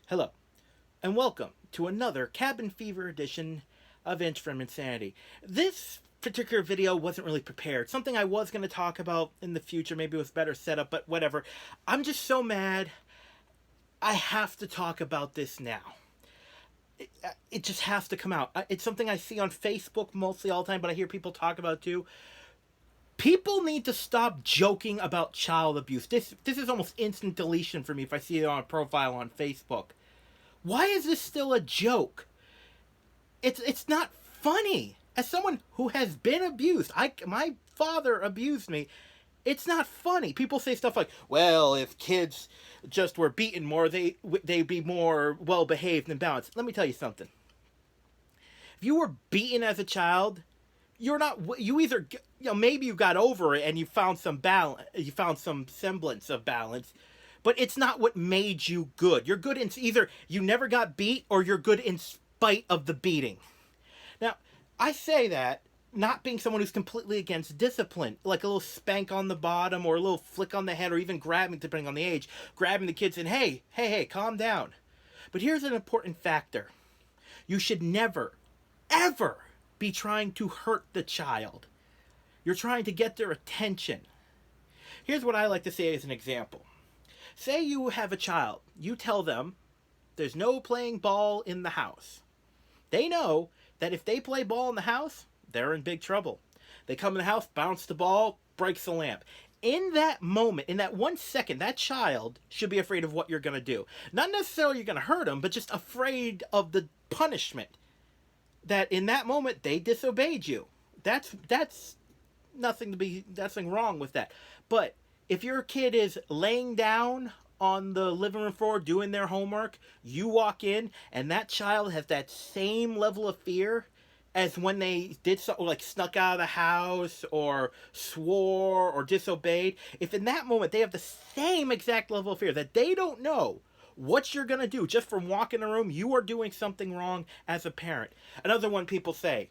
Hello, and welcome to another Cabin Fever edition of Inch from Insanity. This particular video wasn't really prepared. Something I was going to talk about in the future, maybe with better setup, but whatever. I'm just so mad. I have to talk about this now. It just has to come out. It's something I see on Facebook mostly all the time, but I hear people talk about it too. People need to stop joking about child abuse. This is almost instant deletion for me if I see it on a profile on Facebook. Why is this still a joke? It's not funny. As someone who has been abused, my father abused me. It's not funny. People say stuff like, "Well, if kids just were beaten more, they'd be more well behaved and balanced." Let me tell you something. If you were beaten as a child, you're not. You either maybe you got over it and you found some balance. You found some semblance of balance, but it's not what made you good. You're good in either you never got beat or you're good in spite of the beating. Now, I say that not being someone who's completely against discipline, like a little spank on the bottom or a little flick on the head or even grabbing, depending on the age, grabbing the kids and hey, calm down. But here's an important factor. You should never, ever be trying to hurt the child. You're trying to get their attention. Here's what I like to say as an example. Say you have a child. You tell them there's no playing ball in the house. They know that if they play ball in the house, they're in big trouble. They come in the house, bounce the ball, breaks the lamp. In that moment, in that 1 second, that child should be afraid of what you're going to do. Not necessarily you're going to hurt them, but just afraid of the punishment. That in that moment, they disobeyed you. That's nothing wrong with that. But if your kid is laying down on the living room floor doing their homework, you walk in and that child has that same level of fear as when they did something like snuck out of the house or swore or disobeyed. If in that moment they have the same exact level of fear that they don't know what you're going to do just from walking in the room, you are doing something wrong as a parent. Another one people say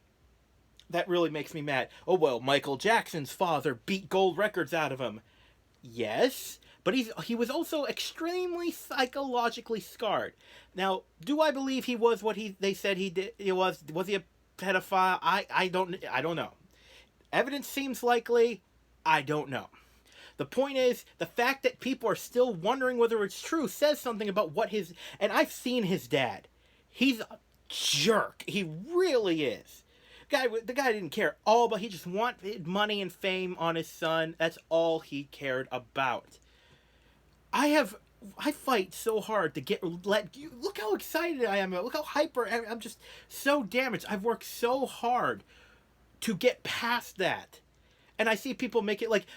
that really makes me mad. Oh, well, Michael Jackson's father beat gold records out of him. Yes, but he was also extremely psychologically scarred. Now, do I believe he was what they said he did? Was he a pedophile? I don't know. Evidence seems likely. I don't know. The point is, the fact that people are still wondering whether it's true says something about what his... And I've seen his dad. He's a jerk. He really is. The guy didn't care all, but he just wanted money and fame on his son. That's all he cared about. I fight so hard to let you look how excited I am. Look how hyper I'm just so damaged. I've worked so hard to get past that. And I see people make it like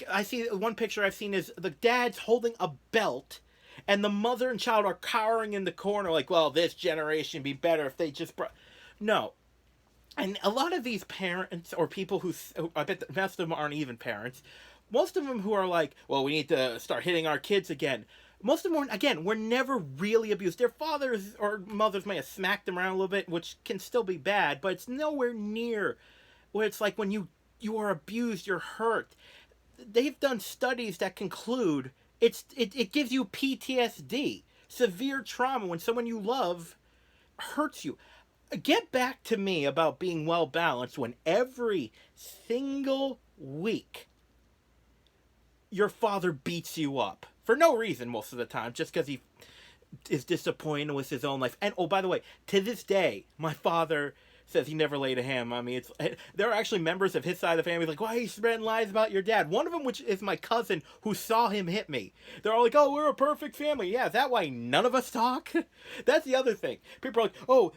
I see one picture I've seen is the dad's holding a belt and the mother and child are cowering in the corner like, well, this generation would be better if they just No. And a lot of these parents or people who I bet most of them aren't even parents, most of them who are like, well, we need to start hitting our kids again. Most of them, again, were never really abused. Their fathers or mothers may have smacked them around a little bit, which can still be bad, but it's nowhere near where it's like when you are abused, you're hurt. They've done studies that conclude it gives you PTSD, severe trauma when someone you love hurts you. Get back to me about being well balanced when every single week your father beats you up for no reason most of the time, just because he is disappointed with his own life. And oh, by the way, to this day, my father says he never laid a ham on me. There are actually members of his side of the family like, why are you spreading lies about your dad? One of them, which is my cousin, who saw him hit me. They're all like, oh, we're a perfect family. Yeah, is that why none of us talk? That's the other thing. People are like, oh,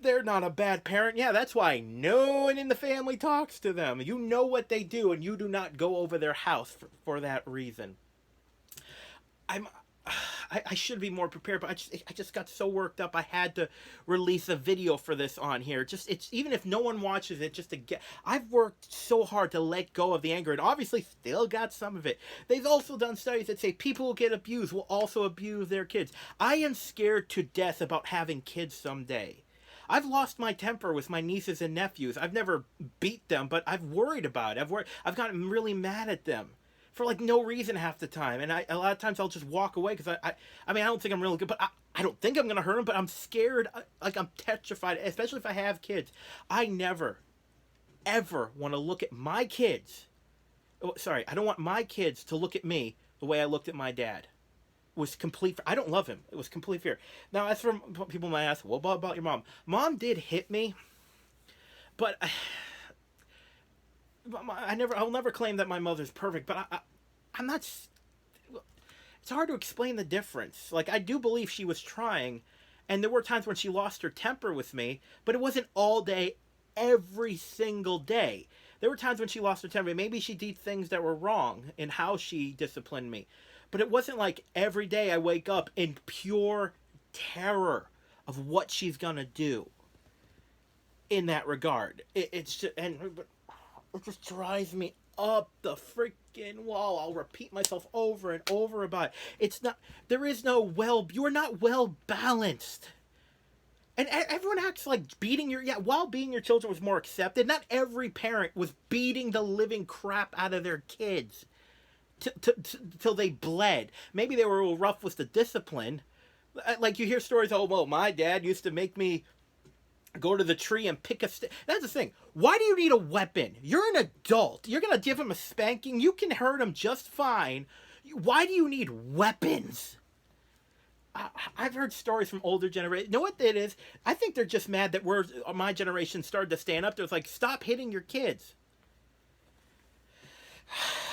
they're not a bad parent. Yeah, that's why no one in the family talks to them. You know what they do, and you do not go over their house for that reason. I should be more prepared, but I just got so worked up. I had to release a video for this on here. It's even if no one watches it, just to get. I've worked so hard to let go of the anger, and obviously still got some of it. They've also done studies that say people who get abused will also abuse their kids. I am scared to death about having kids someday. I've lost my temper with my nieces and nephews. I've never beat them, but I've worried about it. I've gotten really mad at them. for like no reason half the time. And a lot of times I'll just walk away because I mean, I don't think I'm really good, but I don't think I'm going to hurt him, but I'm scared. Like, I'm petrified, especially if I have kids. I never, ever want to look at my kids. Oh, sorry, I don't want my kids to look at me the way I looked at my dad. It was complete. I don't love him. It was complete fear. Now, as for people might ask, well, what about your mom? Mom did hit me, but I'll never claim that my mother's perfect, but I'm not. It's hard to explain the difference. Like, I do believe she was trying, and there were times when she lost her temper with me, but it wasn't all day, every single day. There were times when she lost her temper. Maybe she did things that were wrong in how she disciplined me, but it wasn't like every day I wake up in pure terror of what she's gonna do. In that regard, it's just, and it just drives me up the freaking wall. I'll repeat myself over and over about it. It's not, there is no you are not well balanced. And everyone acts like beating while beating your children was more accepted, not every parent was beating the living crap out of their kids till they bled. Maybe they were a little rough with the discipline. Like, you hear stories, oh, well, my dad used to make me go to the tree and pick a stick. That's the thing. Why do you need a weapon? You're an adult. You're going to give him a spanking. You can hurt him just fine. Why do you need weapons? I've heard stories from older generations. You know what it is? I think they're just mad that my generation started to stand up. There's like, stop hitting your kids.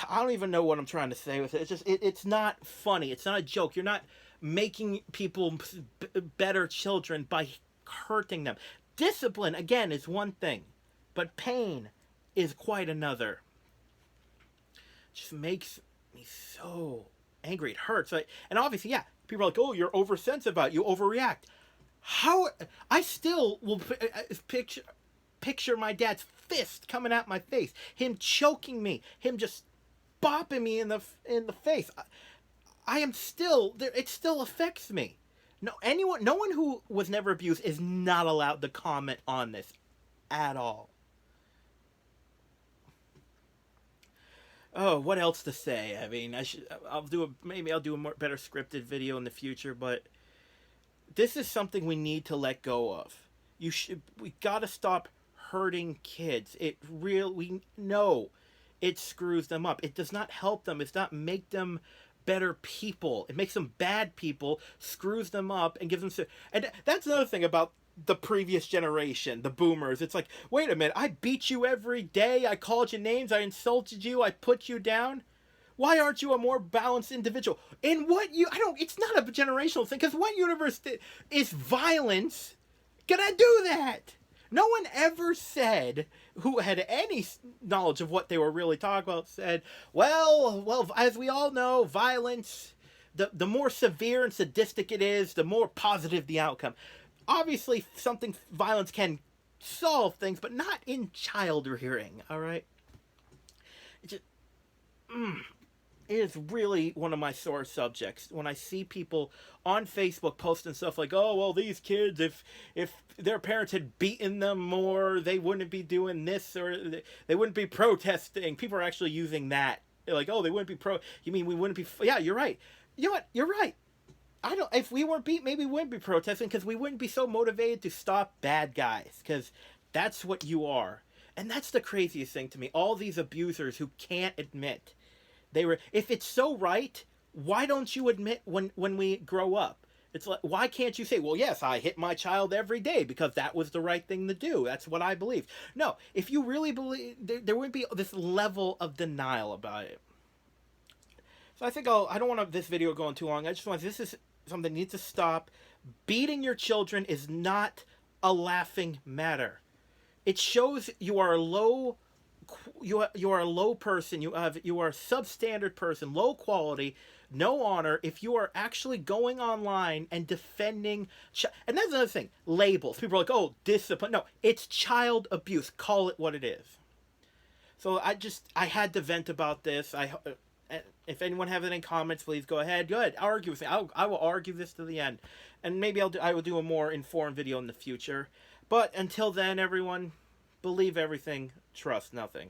I don't even know what I'm trying to say with it. It's just, it's not funny. It's not a joke. You're not making people better children by hurting them. Discipline, again, is one thing, but pain is quite another. It just makes me so angry. It hurts. And obviously, yeah, people are like, oh, you're oversensitive about it. You overreact. How? I still will picture my dad's fist coming at my face, him choking me, him just bopping me in the face. I am still there. It still affects me. No one who was never abused is not allowed to comment on this at all. Oh, what else to say? I mean, maybe I'll do a better scripted video in the future, but this is something we need to let go of. We gotta stop hurting kids. We know it screws them up. It does not help them. It does not make them better people. It makes them bad people, screws them up, and gives them... And that's another thing about the previous generation, the boomers. It's like, wait a minute, I beat you every day, I called you names, I insulted you, I put you down. Why aren't you a more balanced individual? It's not a generational thing, because what universe is violence gonna do that? No one ever said, who had any knowledge of what they were really talking about, said, well, as we all know, violence, the more severe and sadistic it is, the more positive the outcome. Obviously, violence can solve things, but not in child rearing, all right? It is really one of my sore subjects when I see people on Facebook posting stuff like, oh, well, these kids, if their parents had beaten them more, they wouldn't be doing this, or they wouldn't be protesting. People are actually using that. They're like, oh, they wouldn't be you mean we wouldn't be... Yeah, you're right. You know what? You're right. If we weren't beat, maybe we wouldn't be protesting, because we wouldn't be so motivated to stop bad guys, because that's what you are. And that's the craziest thing to me. All these abusers who can't admit if it's so right, why don't you admit when we grow up? It's like, why can't you say, well, yes, I hit my child every day because that was the right thing to do. That's what I believe. No, if you really believe, there wouldn't be this level of denial about it. So I think I don't want this video going too long. This is something that needs to stop. Beating your children is not a laughing matter. It shows you are a low person. You are a substandard person, low quality, no honor. If you are actually going online and defending, and that's another thing, labels. People are like, oh, discipline. No, it's child abuse. Call it what it is. So I had to vent about this. If anyone has any comments, please go ahead. Good, argue with me. I will argue this to the end, and maybe I will do a more informed video in the future. But until then, everyone, believe everything, trust nothing.